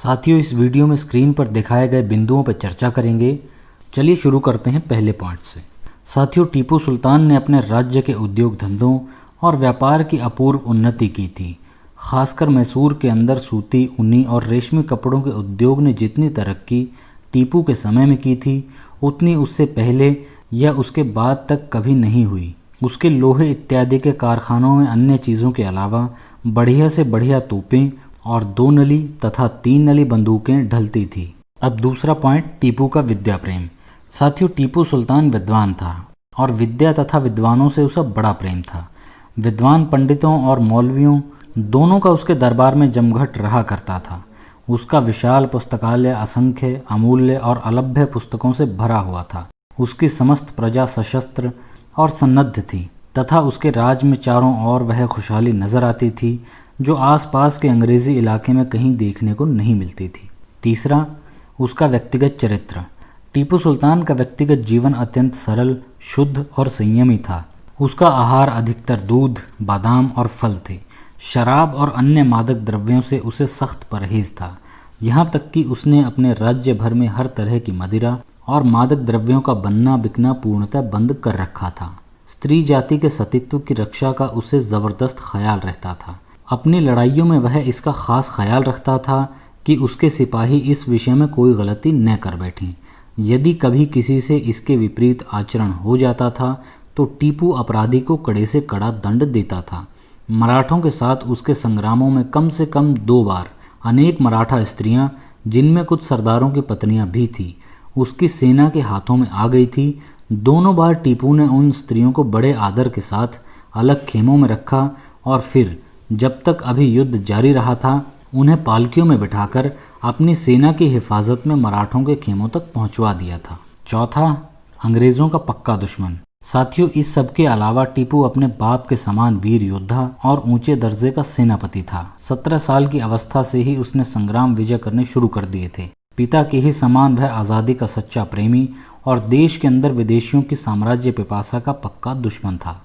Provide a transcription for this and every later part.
साथियों, इस वीडियो में स्क्रीन पर दिखाए गए बिंदुओं पर चर्चा करेंगे। चलिए शुरू करते हैं पहले पॉइंट से। साथियों, टीपू सुल्तान ने अपने राज्य के उद्योग धंधों और व्यापार की अपूर्व उन्नति की थी। खासकर मैसूर के अंदर सूती, ऊनी और रेशमी कपड़ों के उद्योग ने जितनी तरक्की टीपू के समय में की थी, उतनी उससे पहले या उसके बाद तक कभी नहीं हुई। उसके लोहे इत्यादि के कारखानों में अन्य चीज़ों के अलावा बढ़िया से बढ़िया तोपें और 2 नली तथा 3 नली बंदूकें ढलती थी। अब दूसरा पॉइंट, टीपू का विद्या प्रेम। साथियों, टीपू सुल्तान विद्वान था और विद्या तथा विद्वानों से उसे बड़ा प्रेम था। विद्वान पंडितों और मौलवियों दोनों का उसके दरबार में जमघट रहा करता था। उसका विशाल पुस्तकालय असंख्य, अमूल्य और अलभ्य पुस्तकों से भरा हुआ था। उसकी समस्त प्रजा सशस्त्र और सन्नद्ध थी तथा उसके राज में चारों ओर वह खुशहाली नजर आती थी जो आसपास के अंग्रेजी इलाके में कहीं देखने को नहीं मिलती थी। तीसरा, उसका व्यक्तिगत चरित्र। टीपू सुल्तान का व्यक्तिगत जीवन अत्यंत सरल, शुद्ध और संयमी था। उसका आहार अधिकतर दूध, बादाम और फल थे। शराब और अन्य मादक द्रव्यों से उसे सख्त परहेज था। यहाँ तक कि उसने अपने राज्य भर में हर तरह की मदिरा और मादक द्रव्यों का बनना बिकना पूर्णतः बंद कर रखा था। स्त्री जाति के सतीत्व की रक्षा का उसे ज़बरदस्त ख्याल रहता था। अपनी लड़ाइयों में वह इसका खास ख्याल रखता था कि उसके सिपाही इस विषय में कोई गलती न कर बैठें। यदि कभी किसी से इसके विपरीत आचरण हो जाता था तो टीपू अपराधी को कड़े से कड़ा दंड देता था। मराठों के साथ उसके संग्रामों में कम से कम 2 बार अनेक मराठा स्त्रियां, जिनमें कुछ सरदारों की पत्नियां भी थीं, उसकी सेना के हाथों में आ गई थी। दोनों बार टीपू ने उन स्त्रियों को बड़े आदर के साथ अलग खेमों में रखा और फिर जब तक अभी युद्ध जारी रहा था उन्हें पालकियों में बिठाकर अपनी सेना की हिफाजत में मराठों के खेमों तक पहुंचवा दिया था। चौथा, अंग्रेज़ों का पक्का दुश्मन। साथियों, इस सब के अलावा टीपू अपने बाप के समान वीर योद्धा और ऊंचे दर्जे का सेनापति था। 17 साल की अवस्था से ही उसने संग्राम विजय करने शुरू कर दिए थे। पिता के ही समान वह आज़ादी का सच्चा प्रेमी और देश के अंदर विदेशियों की साम्राज्य पिपासा का पक्का दुश्मन था।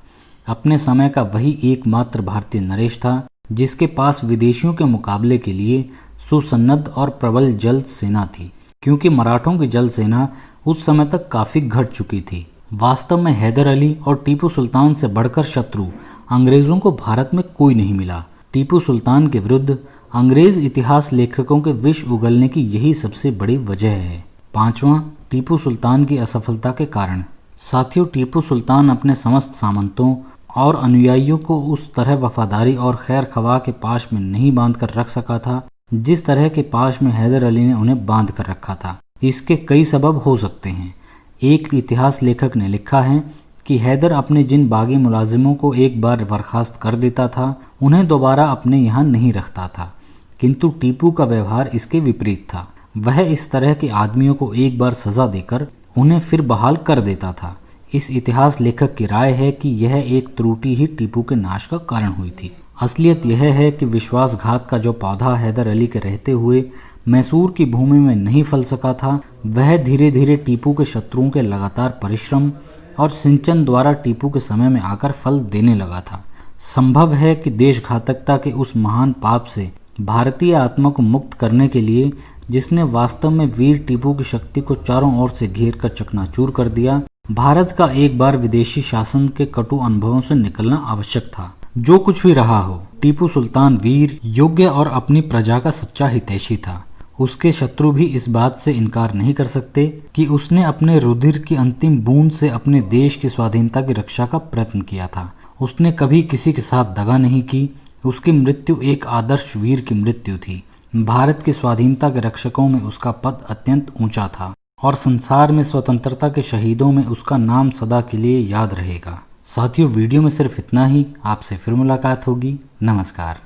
अपने समय का वही एकमात्र भारतीय नरेश था जिसके पास विदेशियों के मुकाबले के लिए सुसन्नद्ध और प्रबल जल सेना थी, क्योंकि मराठों की जल सेना उस समय तक काफ़ी घट चुकी थी। वास्तव में हैदर अली और टीपू सुल्तान से बढ़कर शत्रु अंग्रेज़ों को भारत में कोई नहीं मिला। टीपू सुल्तान के विरुद्ध अंग्रेज़ इतिहास लेखकों के विष उगलने की यही सबसे बड़ी वजह है। पांचवा, टीपू सुल्तान की असफलता के कारण। साथियों, टीपू सुल्तान अपने समस्त सामंतों और अनुयायियों को उस तरह वफादारी और खैर खवाह के पाश में नहीं बांध कर रख सका था जिस तरह के पाश में हैदर अली ने उन्हें बांध कर रखा था। इसके कई सबब हो सकते हैं। एक इतिहास लेखक ने लिखा है कि हैदर अपने जिन बागी मुलाजिमों को एक बार बर्खास्त कर देता था उन्हें दोबारा अपने यहाँ नहीं रखता था, किंतु टीपू का व्यवहार इसके विपरीत था। वह इस तरह के आदमियों को एक बार सजा देकर उन्हें फिर बहाल कर देता था। इस इतिहास लेखक की राय है कि यह एक त्रुटि ही टीपू के नाश का कारण हुई थी। असलियत यह है कि विश्वासघात का जो पौधा हैदर अली के रहते हुए मैसूर की भूमि में नहीं फल सका था, वह धीरे धीरे टीपू के शत्रुओं के लगातार परिश्रम और सिंचन द्वारा टीपू के समय में आकर फल देने लगा था। संभव है कि देशघातकता के उस महान पाप से भारतीय आत्मा को मुक्त करने के लिए, जिसने वास्तव में वीर टीपू की शक्ति को चारों ओर से घेर कर चकनाचूर कर दिया, भारत का एक बार विदेशी शासन के कटु अनुभवों से निकलना आवश्यक था। जो कुछ भी रहा हो, टीपू सुल्तान वीर, योग्य और अपनी प्रजा का सच्चा हितैषी था। उसके शत्रु भी इस बात से इनकार नहीं कर सकते कि उसने अपने रुधिर की अंतिम बूंद से अपने देश की स्वाधीनता की रक्षा का प्रयत्न किया था। उसने कभी किसी के साथ दगा नहीं की। उसकी मृत्यु एक आदर्श वीर की मृत्यु थी। भारत की स्वाधीनता के रक्षकों में उसका पद अत्यंत ऊंचा था और संसार में स्वतंत्रता के शहीदों में उसका नाम सदा के लिए याद रहेगा। साथियों, वीडियो में सिर्फ इतना ही। आपसे फिर मुलाकात होगी। नमस्कार।